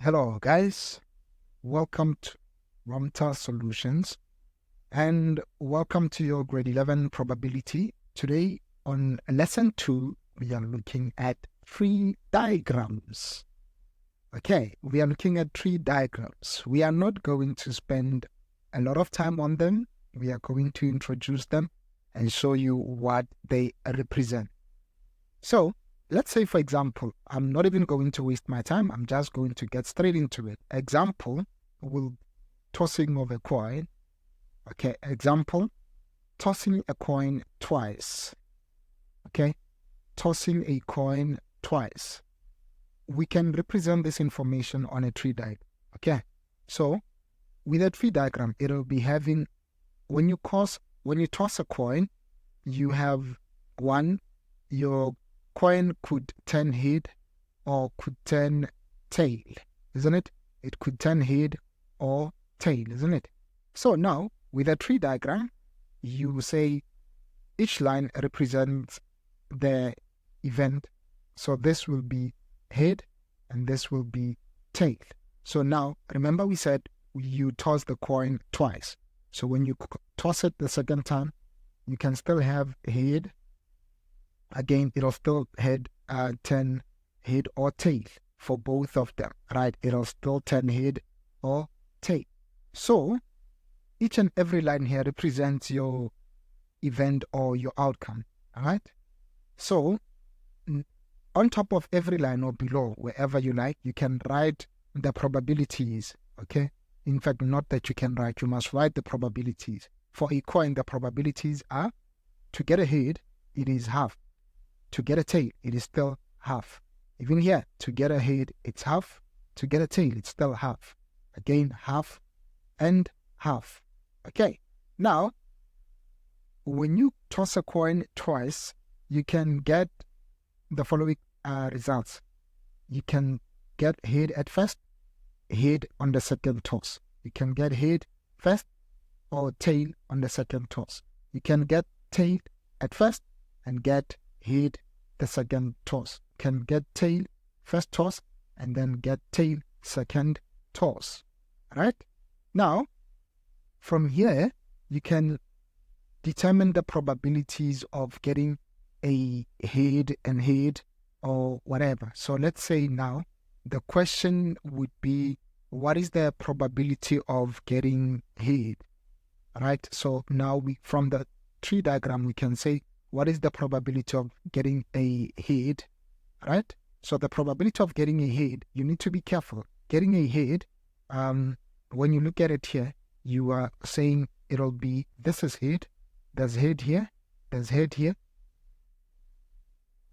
Hello, guys. Welcome to Romta Solutions and welcome to your grade 11 probability. Today, on lesson 2, we are looking at tree diagrams. Okay, we are looking at tree diagrams. We are not going to spend a lot of time on them. We are going to introduce them and show you what they represent. So, let's say, for example, I'm not even going to waste my time. I'm just going to get straight into it. Example, will tossing of a coin. Okay, example, tossing a coin twice. Okay, tossing a coin twice. We can represent this information on a tree diagram. Okay, so with a tree diagram, it'll be having, when you toss a coin, you have one, your coin could turn head or could turn tail, isn't it? It could turn head or tail, isn't it? So now, with a tree diagram, you say each line represents the event. So this will be head and this will be tail. So now, remember we said you toss the coin twice. So when you toss it the second time, you can still have head. Again, it'll still turn head or tail for both of them, right? It'll still turn head or tail. So each and every line here represents your event or your outcome, all right? So on top of every line or below, wherever you like, you can write the probabilities, okay? In fact, not that you can write, you must write the probabilities. For a coin, the probabilities are to get a head, it is half. To get a tail, it is still half. Even here, to get a head, it's half. To get a tail, it's still half. Again, half and half. Okay, now, when you toss a coin twice, you can get the following results. You can get head at first, head on the second toss. You can get head first or tail on the second toss. You can get tail at first and get head the second toss. Can get tail first toss and then get tail second toss. Right? Now, from here, you can determine the probabilities of getting a head and head or whatever. So let's say now the question would be, what is the probability of getting head? Right? So now from the tree diagram, we can say, what is the probability of getting a head, right? So the probability of getting a head, you need to be careful. Getting a head, when you look at it here, you are saying it'll be, this is head, there's head here, there's head here,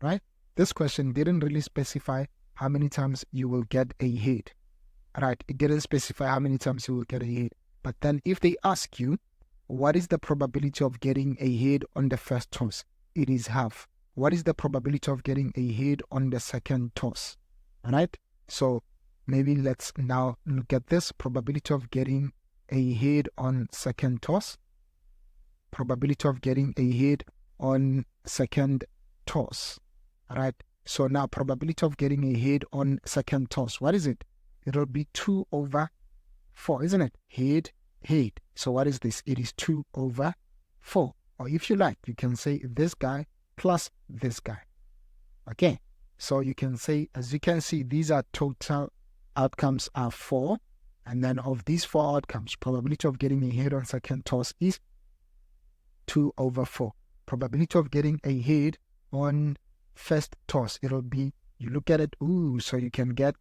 right? This question didn't really specify how many times you will get a head, right? It didn't specify how many times you will get a head. But then if they ask you, what is the probability of getting a head on the first toss? It is half. What is the probability of getting a head on the second toss? All right. So maybe let's now look at this probability of getting a head on second toss. Probability of getting a head on second toss. All right. So now probability of getting a head on second toss. What is it? It'll be 2 over 4, isn't it? Head. So what is this? It is 2 over 4. Or if you like, you can say this guy plus this guy. Okay. So you can say, as you can see, these are total outcomes are 4. And then of these 4 outcomes, probability of getting a head on second toss is 2 over 4. Probability of getting a head on first toss, it'll be, you look at it, so you can get,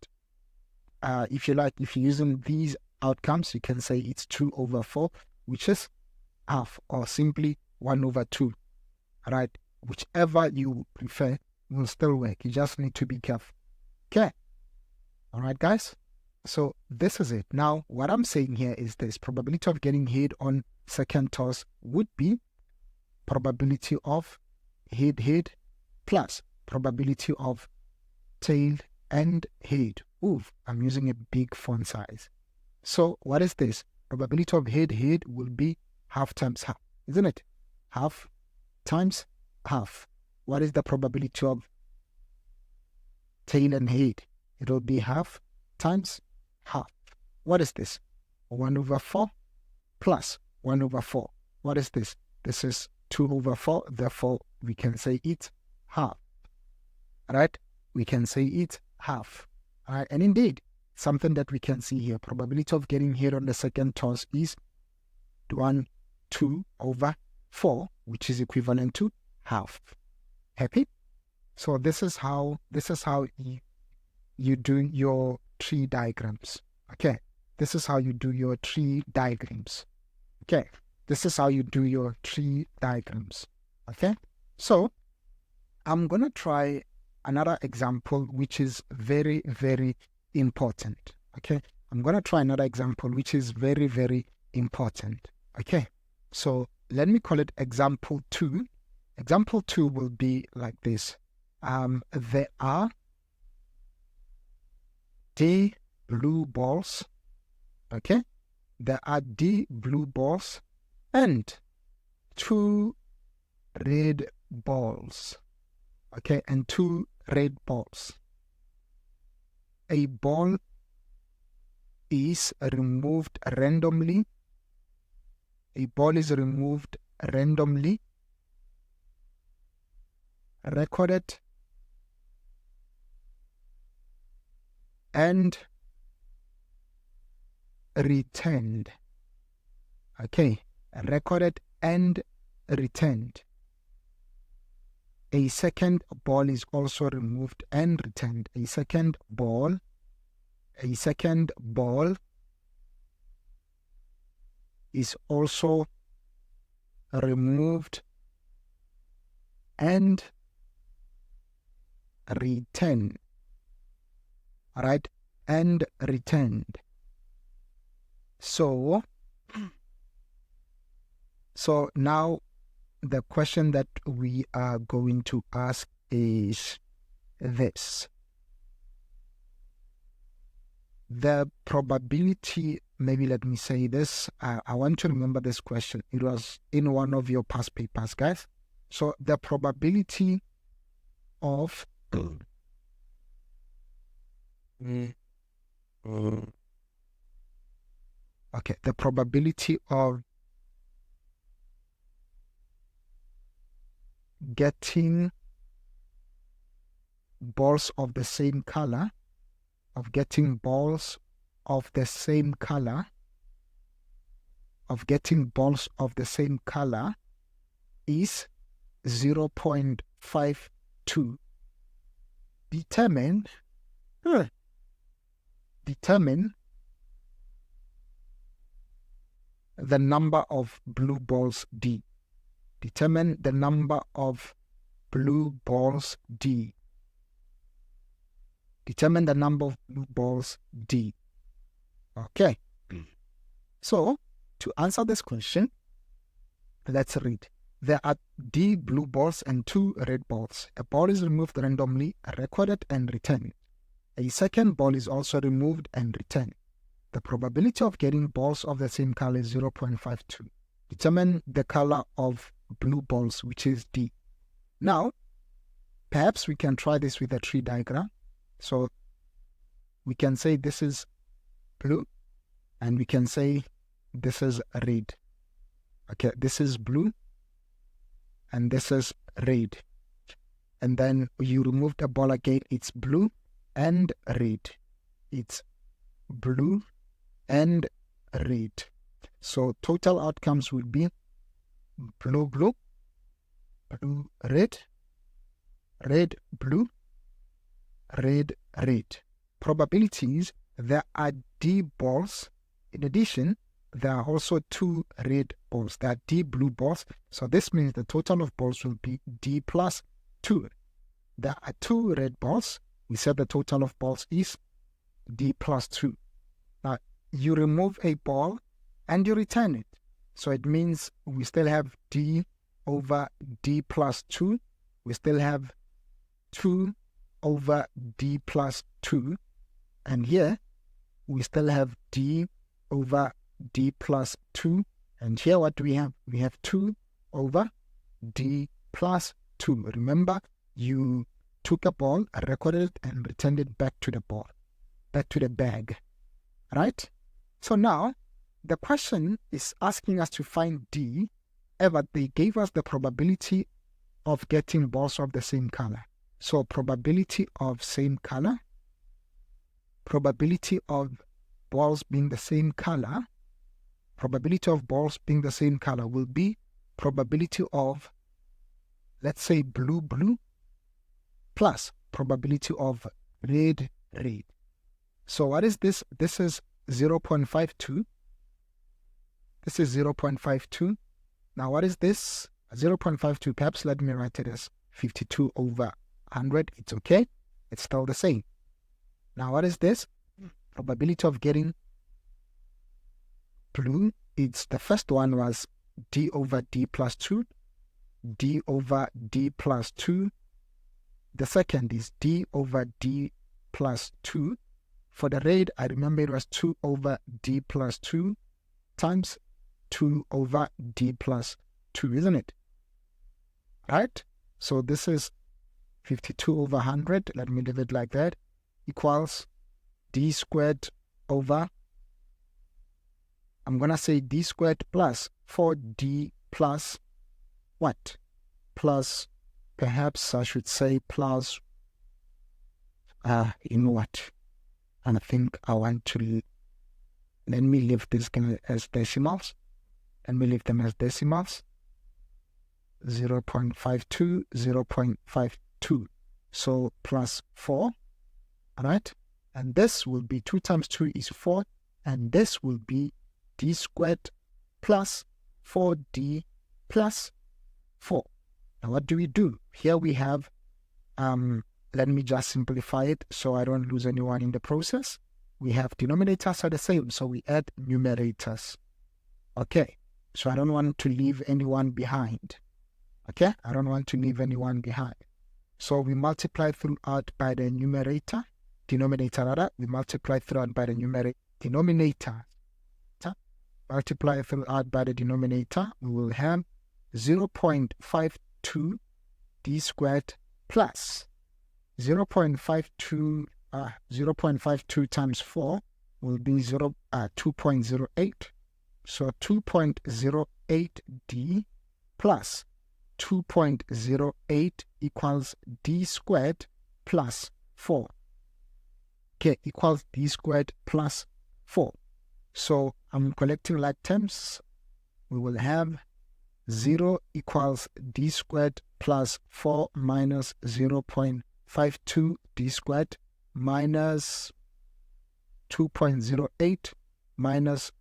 if you like, if you're using these outcomes, you can say it's 2 over 4, which is half, or simply 1 over 2, right? Whichever you prefer will still work. You just need to be careful. Okay. All right, guys. So this is it. Now, what I'm saying here is this. Probability of getting head on second toss would be probability of head plus probability of tail and head. Oof, I'm using a big font size. So what is this? Probability of head will be half times half, isn't it? Half times half. What is the probability of tail and head? It will be half times half. What is this? 1 over 4 plus 1 over 4. What is this? This is 2 over 4. Therefore, we can say it half. Right? We can say it half. Right? And indeed, something that we can see here, probability of getting hit on the second toss is 2 over 4, which is equivalent to half. Happy? So this is how you do your tree diagrams. Okay, this is how you do your tree diagrams. Okay, this is how you do your tree diagrams. Okay, so I'm gonna try another example which is very, very important. Okay, I'm gonna try another example which is very, very important. Okay, so let me call it example 2. Example 2 will be like this. There are D blue balls. Okay, there are D blue balls and 2 red balls. Okay, and 2 red balls. A ball is removed randomly. A ball is removed randomly, recorded, and returned. Okay, recorded and returned. A second ball is also removed and returned. A second ball is also removed and returned. Right? And returned. So now the question that we are going to ask is this. The probability, maybe let me say this, I want to remember this question. It was in one of your past papers, guys. So the probability of okay, the probability of getting balls of the same color, is 0.52. Determine the number of blue balls D. Determine the number of blue balls D. Determine the number of blue balls D. Okay. So, to answer this question, let's read. There are D blue balls and 2 red balls. A ball is removed randomly, recorded and returned. A second ball is also removed and returned. The probability of getting balls of the same color is 0.52. Determine the color of blue balls, which is D. Now, perhaps we can try this with a tree diagram. So we can say this is blue and we can say this is red. Okay, this is blue and this is red. And then you remove the ball again, it's blue and red. It's blue and red. So total outcomes will be blue, blue, blue, red, red, blue, red, red. Probabilities, there are D balls. In addition, there are also 2 red balls. There are D blue balls. So this means the total of balls will be D plus 2. There are 2 red balls. We said the total of balls is D plus 2. Now, you remove a ball and you return it. So it means we still have D over D plus 2. We still have 2 over D plus 2. And here, we still have D over D plus 2. And here what do we have? We have 2 over D plus 2. Remember, you took a ball, recorded it, and returned it back to the ball, back to the bag. right? So now the question is asking us to find D, but they gave us the probability of getting balls of the same color. So probability of same color, probability of balls being the same color, probability of balls being the same color will be probability of, let's say, blue, blue, plus probability of red, red. So what is this? This is 0.52. This is 0.52. Now what is this? 0.52. Perhaps let me write it as 52 over 100. It's okay. It's still the same. Now what is this? Probability of getting blue. It's the first one was D over D plus 2. D over D plus 2. The second is D over D plus 2. For the red, I remember it was 2 over D plus 2 times 2 over D plus 2, isn't it? Right? So this is 52 over 100. Let me leave it like that. Equals D squared over, I'm going to say D squared plus 4D plus what? Plus, perhaps I should say plus, you know what? And I think I want to, let me leave this as decimals. Let me leave them as decimals. 0.52, 0.52. So plus 4, all right? And this will be 2 times 2 is 4. And this will be D squared plus 4D plus 4. Now what do we do? Here we have, let me just simplify it so I don't lose anyone in the process. We have denominators are the same, so we add numerators. Okay, so I don't want to leave anyone behind. Okay, I don't want to leave anyone behind. So we multiply throughout by the denominator rather. We multiply throughout by the denominator. Multiply throughout by the denominator. We will have 0.52 D squared plus 0.52 times 4 will be 2.08. So 2.08 D plus 2.08 equals D squared plus 4. Okay, equals D squared plus 4. So I'm collecting like terms. We will have 0 equals D squared plus 4 minus 0.52 D squared minus 2.08 minus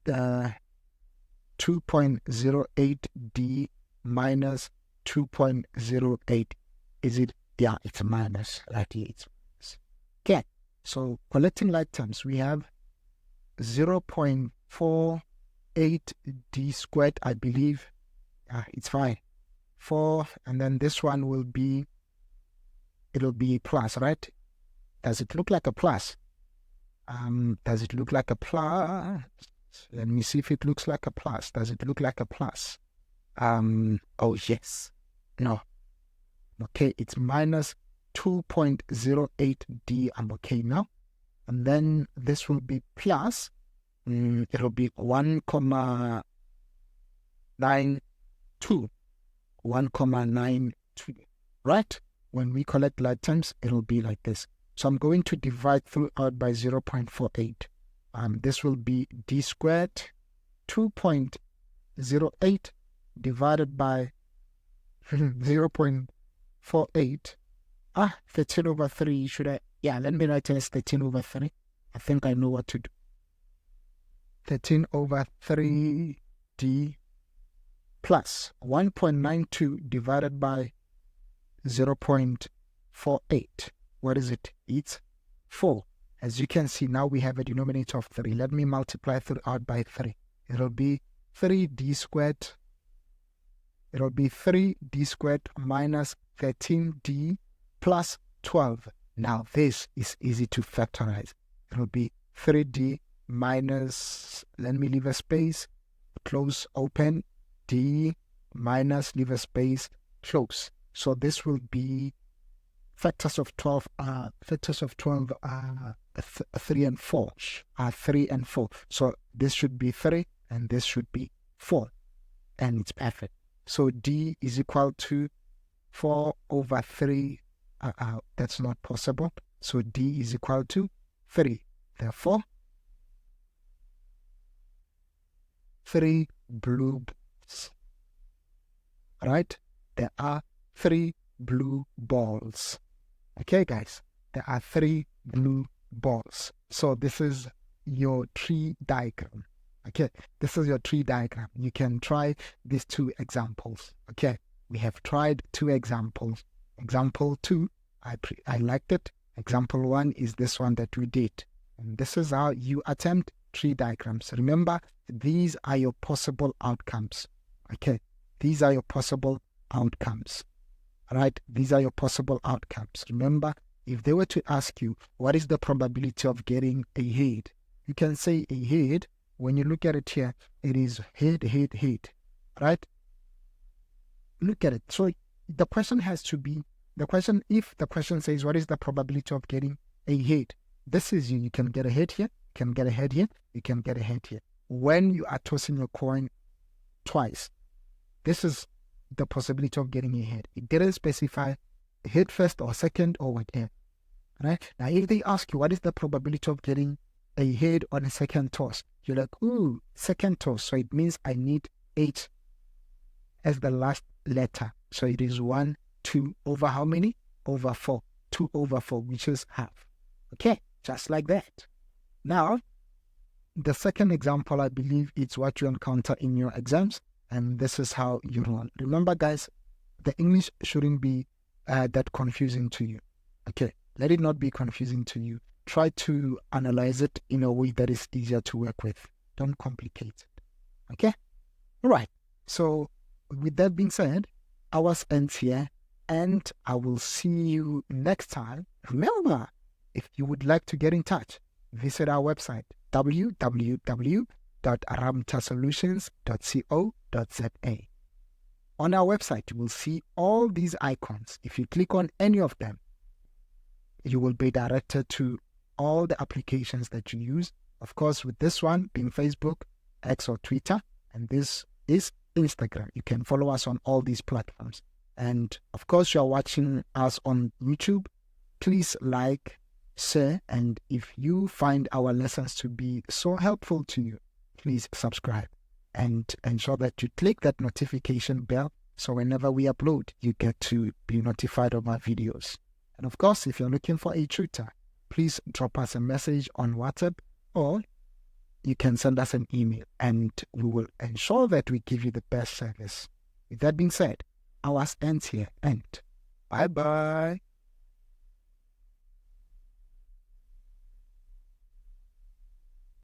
2.08 D minus 2.08. Is it? Yeah, it's a minus. Right here, it's minus. Okay, so collecting like terms, we have 0.48 D squared, I believe. It's fine. 4, and then this one will be, it'll be plus, right? Does it look like a plus? Does it look like a plus? Let me see if it looks like a plus. Does it look like a plus? Oh, yes. No. Okay, it's minus 2.08 D. I'm okay now. And then this will be plus. It'll be 1.92. 1.92. Right? When we collect like terms, it'll be like this. So I'm going to divide throughout by 0.48. This will be D squared 2.08 divided by 0.48. 13 over 3. Should I? Yeah, let me write it as 13 over 3. I think I know what to do. 13 over 3D plus 1.92 divided by 0.48. What is it? It's 4. As you can see, now we have a denominator of 3. Let me multiply throughout by 3. It'll be 3D squared. It'll be 3D squared minus 13D plus 12. Now this is easy to factorize. It'll be 3D minus, let me leave a space, close, open, D minus, leave a space, close. So this will be factors of 12 are 3 and 4 are 3 and 4. So this should be 3 and this should be 4, and it's perfect. So D is equal to 4 over 3. That's not possible. So D is equal to 3. Therefore, 3 blue balls. Right? There are 3 blue balls. Okay, guys? There are 3 blue balls. So this is your tree diagram. Okay, this is your tree diagram. You can try these 2 examples. Okay, we have tried 2 examples. Example 2, I liked it. Example 1 is this one that we did. And this is how you attempt tree diagrams. Remember, these are your possible outcomes. Okay, these are your possible outcomes. Right? These are your possible outcomes. Remember, if they were to ask you, what is the probability of getting a head? You can say a head. When you look at it here, it is head, head, head. Right? Look at it. So the question has to be, if the question says, what is the probability of getting a head? This is you. You can get a head here, you can get a head here, you can get a head here. When you are tossing your coin twice, this is the possibility of getting a head. It didn't specify head first or second or whatever. Right? Now, if they ask you, what is the probability of getting a head on a second toss? You're like, ooh, second toss. So it means I need 8 as the last letter. So it is 1, 2 over how many? Over 4. 2 over 4, which is half. Okay, just like that. Now, the second example, I believe it's what you encounter in your exams. And this is how you run. Remember, guys, the English shouldn't be that confusing to you. Okay, let it not be confusing to you. Try to analyze it in a way that is easier to work with. Don't complicate it. Okay? All right. So, with that being said, ours ends here, and I will see you next time. Remember, if you would like to get in touch, visit our website, www.ramtasolutions.co.za. On our website, you will see all these icons. If you click on any of them, you will be directed to all the applications that you use. Of course, with this one being Facebook, X or Twitter, and this is Instagram. You can follow us on all these platforms. And of course, you are watching us on YouTube. Please like, share, and if you find our lessons to be so helpful to you, please subscribe and ensure that you click that notification bell so whenever we upload, you get to be notified of our videos. And of course, if you're looking for a tutor, please drop us a message on WhatsApp, or you can send us an email, and we will ensure that we give you the best service. With that being said, ours ends here, and bye-bye.